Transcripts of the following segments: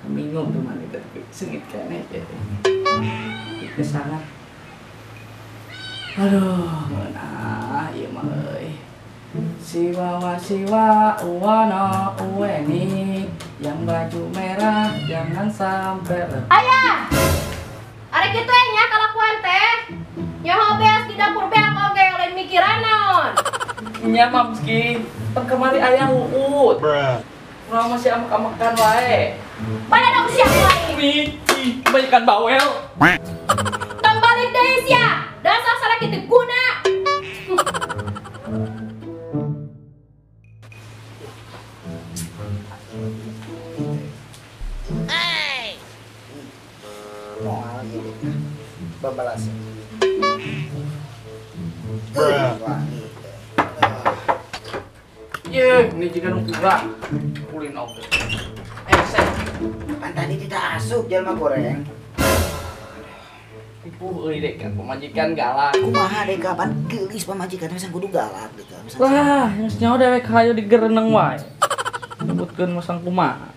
Bingung tuh mana tapi sengit kan ya. Ke sana. Aduh, mana ieu mah euy. Siwa uwana uweni yang baju merah jangan sampai Ayah, arek kitu nya kalakuan teh. Nyoho beas di dapur beak oge lain mikiran naon. nya mamski pan kemari aya uut. Urang masih amek-amekan wae. Pada dong siap wae. Ih, kebanyakan bawel. Tong balik deui sia. Dasar salah kitu guna. Moal gitu. Babalas. Ye, ini juga nu pura. Kulin oge. Sek. Kan tadi tidak asup jalma goreng. Tipu euy dek kan pemajikan galak. Kumaha deh kapan geulis pamajikan masang kudu galak gitu. Wah, geus nyaho dewek hayu digereneng wae. Nyebutkeun masang kumaha.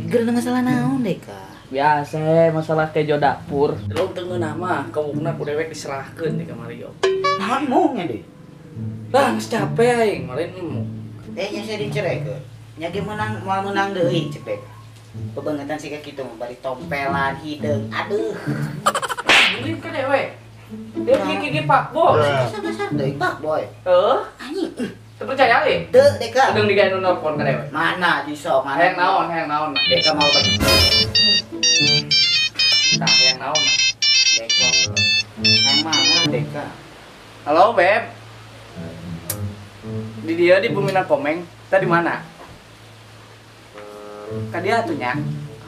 Gerena masalah naon deh ka? Biasa masalah kejo dapur. Lu teu ngeunah mah kawukna ku dewek diserahkeun di kamari yo. Naon mungnya deh? Lah, geus capek aing malen emu. Nya saya dicerekeun. Nya ge menang moal menang deui cepet. Bebangetan sih kayak gitu bari tompelan hideung. Aduh. Beli ka dewek. Dia gigi pak bos. Dasar deui Pak Boy. Anjing. Teu percaya li? Teu deka. Sedang digawe nu nelpon ka dewek. Mana di sok mana? Hayang naon. Deka mau baca. Tah hayang naon mah. Deka. Yang mana deka? Halo, Beb. Di dia di Buminan Komeng. Tadi mana? Ka dia atuh nya.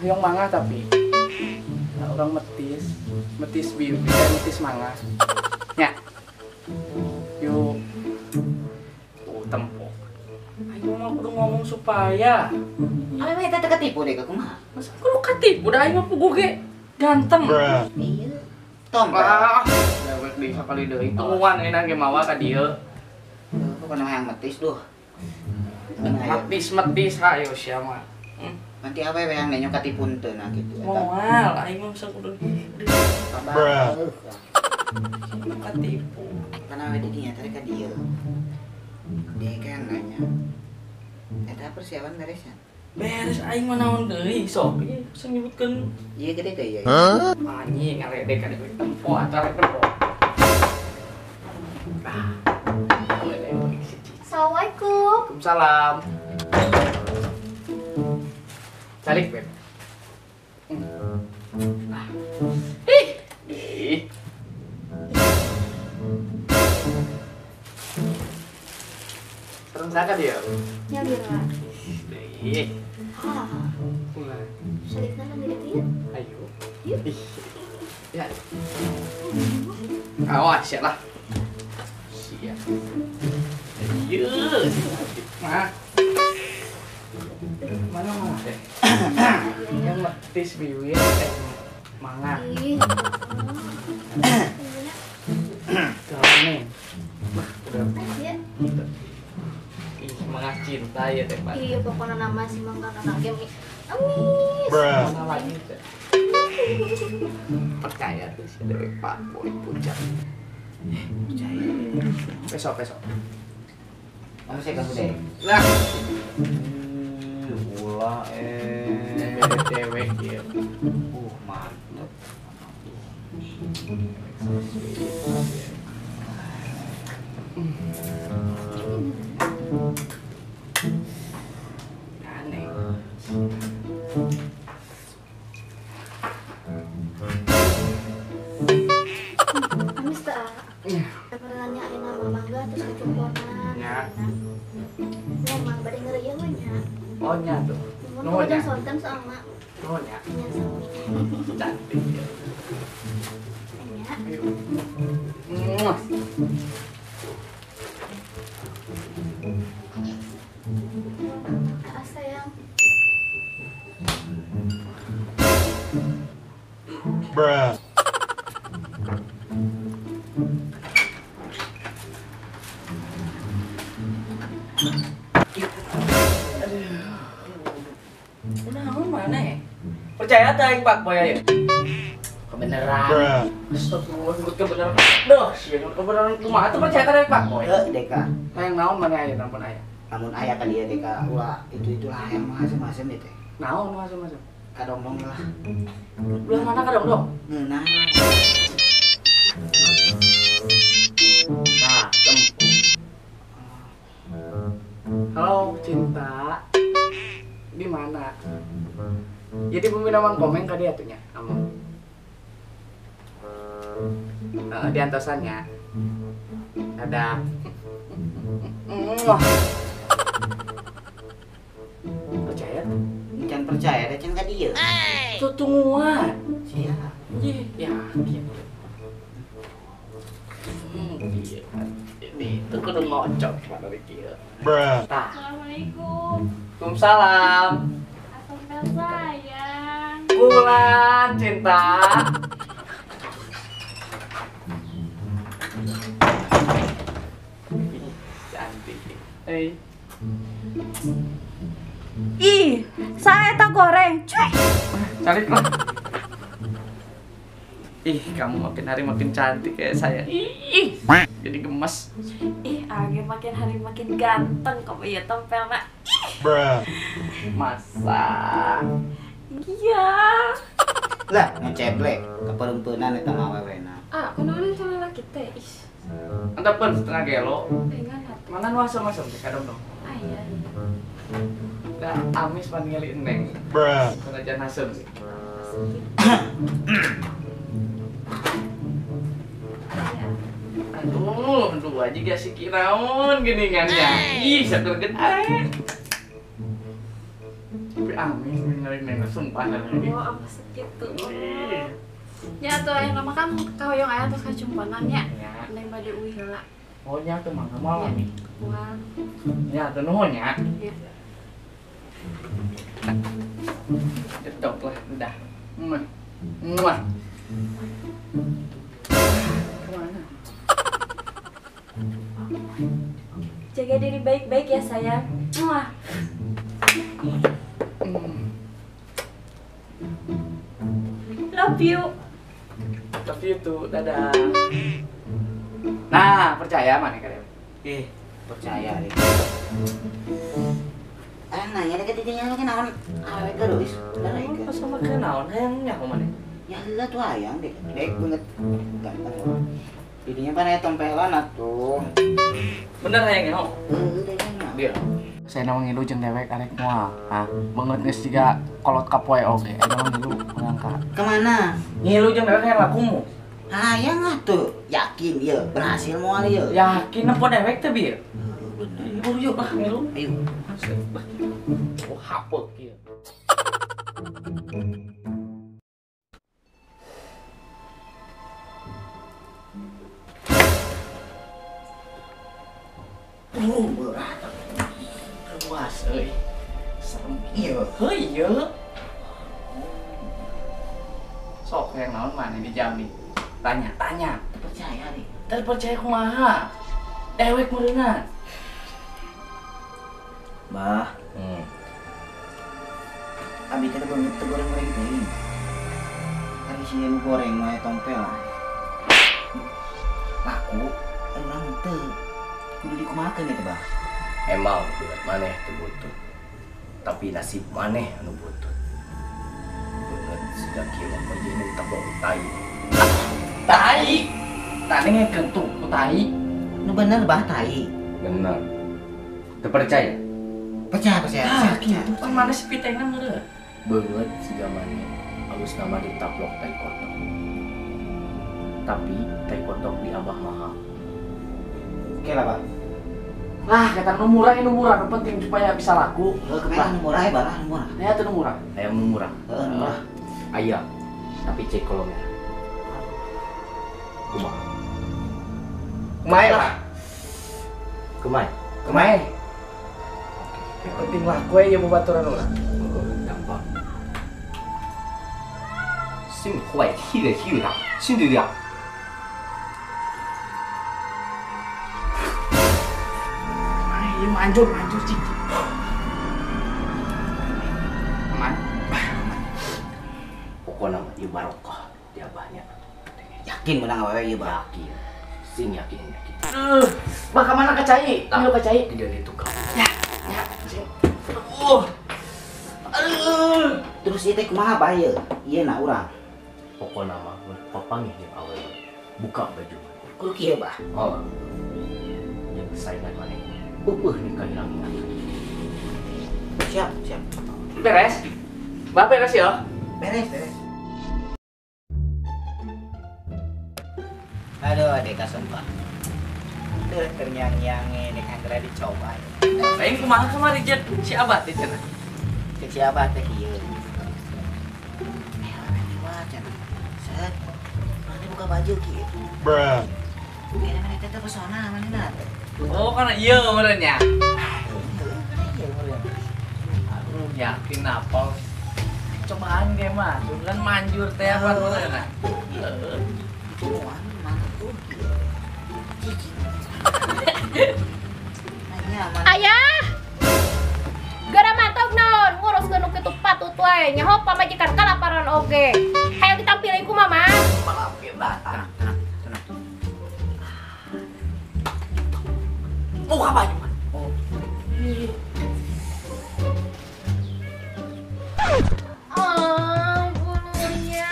Hoyong mangga tapi. Nah, orang metis biu, metis mangga. Nya. Yuk. Tempo. Ayo mah kudu ngomong supaya. Ame mah eta teu katipu deka kumaha? Masa kudu katipu da aing mah puguh ge ganteng. Iya. Tompel. Dewek di sakali deui. Tungguan euna ge mawa ka dieu. Bukan yang metis duh. Metis hayo sia mah. Nanti apa yang nenyo katipun teu nah gitu. Moal aing mah bisa kudu katipu. Karena ada dinya tadi ka dieu. Dia kan nanya. Eta persiapan beresnya. Beres aing mah naon deui sok ieu bisa nyebutkeun. Iya gede teh ya. Anjing ngaledek ka deui tempo acara tempo. Assalamualaikum. Waalaikumsalam. Balik, Beb. Ih. Terus saka dia? Ya bira. Ih. Ah, Mulai. salibna nang di dieu. Ayo. Yuk. Ih. Ya. Awas ya lah. Siap. Iya. Mah. Mana mah teh? Yang metis biwir mangga. Ih. Kalau nih. Udah. Ya. Ih, mangga cinta ya teh, Pak. Iya pokoknya nama si mangga anak game. Amis. Mana lagi teh? Percaya tuh si Dewi Pak Boy puncak. Percaya. Besok. Kamu sih kamu deh. Lah. Ulah Dewek ya. mantap. Aneh. Amis tak? Pernah nanya nama mangga terus kecuponan. Ya. Ngomong bade ngeureuyeuh we nya. Oh nya tuh. Mun ngajak sonten sama Oh nya. nya sami. Cantik ya. Nya. Ayo. Muah. Sayang. Naon mana ya? Percaya teh Pak Boy ya? Kebenaran. Astagfirullah, kebenaran. Duh, sieun kebenaran kumaha tuh percaya teh Pak Boy? Deka. Hayang naon mana aya nampun aya? Namun ayah kali ya deka, ulah itulah yang macam-macam itu. Naon macam-macam? Kadong-dong lah. Belah mana kadong-dong? Nah. Nah, halo cinta, di mana? Jadi pembinawan komen ka dia tuh nya, kamu. Di antosannya ada. Percaya? Jangan percaya, ada can ka dia. Itu tungguan. Sia. Iya, yakin. Iya. Itu kudu ngocok pada dia. Tah. Assalamualaikum. Waalaikumsalam. Tompel sayang. Bulan cinta. Cantik. Ih, saya tak goreng. Cuy. Cari lah. Ih, kamu makin hari makin cantik kayak saya. Ih, jadi gemes. Ih, Age makin hari makin ganteng kamu ya tompel nak. Masa. Iya. Lah, ngeceblek keperempunan eta mah wewena. Ah, kunaon sama laki teh? Ih. Anda pun setengah gelo. Enggak lah. Mana nu asem-asem teh kadang dong. Ah iya. Da amis pan ngali neng. Kerajan asem sih. Aduh aja gak si kiraun geningannya. Ih, sakerget ae. Tapi amis ngali neng sumpah lagi. Oh, apa segitu? Ya tuh yang nama kan kahoyong aya terus kacumponan ya. Neng bade uih heula. Oh nya teu mangga malam nih. Wah. Ya teu nuhun nya. Iya. Cetok lah udah. Muah. Kemana? Jaga diri baik-baik ya sayang. Muah. Love you. Tapi itu dadah. Nah, percaya mana kalian? Percaya deh. Nanya deket didinya lagi naon awet terus. Apa sama kenaon hayangnya aku mana? Ya lah tuh ayang deh. Dek banget ganteng. Didinya pan aya tompelan atuh. Bener hayangnya oh. Deknya. Dia. Saya nawang ngilu jeung dewek arek moal. Ah, beungeut geus jiga kolot kapoe oge. Aya nawang ngilu ngangkat. Kemana? Ngilu jeung dewek hayang lakumu. Ayang atuh. Yakin ya berhasil moal ya. Yakin apa dewek teh bieu? Bener. Buru yuk ah ngilu. Ayo. Oh, haput kieu. Berat. Luas euy. Serem ieu. Heuy ieu. Sok yang naon mana dijamin. Tanya. Percaya deh. Terpercaya kumaha? Dewek meureunna. Bah, abi teh banget teh goreng-goreng teh. Ari sieun goreng mah tompel. Laku, urang teu. Kudu dikumakeun eta, Bah. Emang berat maneh teu butut. Tapi nasib maneh anu butut. Beungeut siga kieu mah jeung tebong tai. Tai. Tadi ngekeun tuh ku tai. Nu bener Bah tai. Bener. Teu percaya? Percaya. Gitu. Kan mana si pitengna meureun? Beungeut siga maneh alus nama ditaplok tai kotok. Tapi tai kotok di abah mahal. Oke lah, Bah. Lah, kata nu murah nu penting supaya bisa laku. Kemana nu murah Bah, nu murah. Ya teu nu murah. Aya nu murah. Heeh, murah. Aya. Tapi cek kolom merah. Kumaha? Kumaha lah. Kumai. Kumaha. Yang penting laku we ieu babaturan urang. Gampang. Sim huai hi de hi da. Sim de dia. Iya manjur cik. Aman. Pokoknya ieu barokah di abahnya. Yakin menang awewe ieu bah. Yakin. Sing yakin. Baka mana kacai? Milu kacai. Tidak itu kau. Ya. Sing. Terus ieu teh kumaha bah ieu? Ieu na urang. Pokoknya mah papangih jeung awewe. Buka baju. Kudu kieu bah. Oh. Yang saingan maneh. Nih kehilangan ingatan. Siap. Beres. Mbak beres ya? Beres. Aduh, adek kasumpah. Tuh ternyang-nyang ini kan kira dicoba. Lain kumaha kemarin jet si Abah teh cenah. Cek si abah teh kieu. Wah, cenah. Set. Nanti buka baju kieu. Bruh. Biar mana teh pesona mana teh. Oh, karena iya merenya. Iya, Aduh, yakin apa? Cobaan kayak mah, kan manjur teh apa merenya. Cuman mantap tuh. Cici. Nyaman. Ayah. Gara mantap naon ngurus genuk kitu patut wae nyaho pamajikan kalaparan oge. Hayang ditampilin ku mama. Malampir datang. Tenang. Buka baju kan. Oh. Bulunya.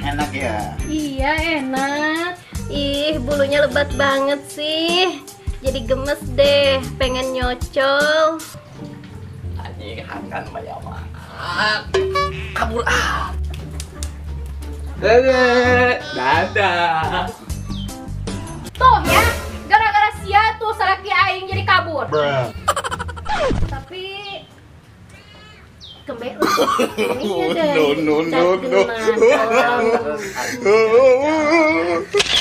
Enak ya. Iya enak. Ih bulunya lebat banget sih. Jadi gemes deh. Pengen nyocol. Anjing hangan maya mah. Kabur dadah. Tuh ya. Gara-gara sia tuh salaki aing jadi kabur. Bruh. Tapi kembali ini deh. No. Cat genah. Terus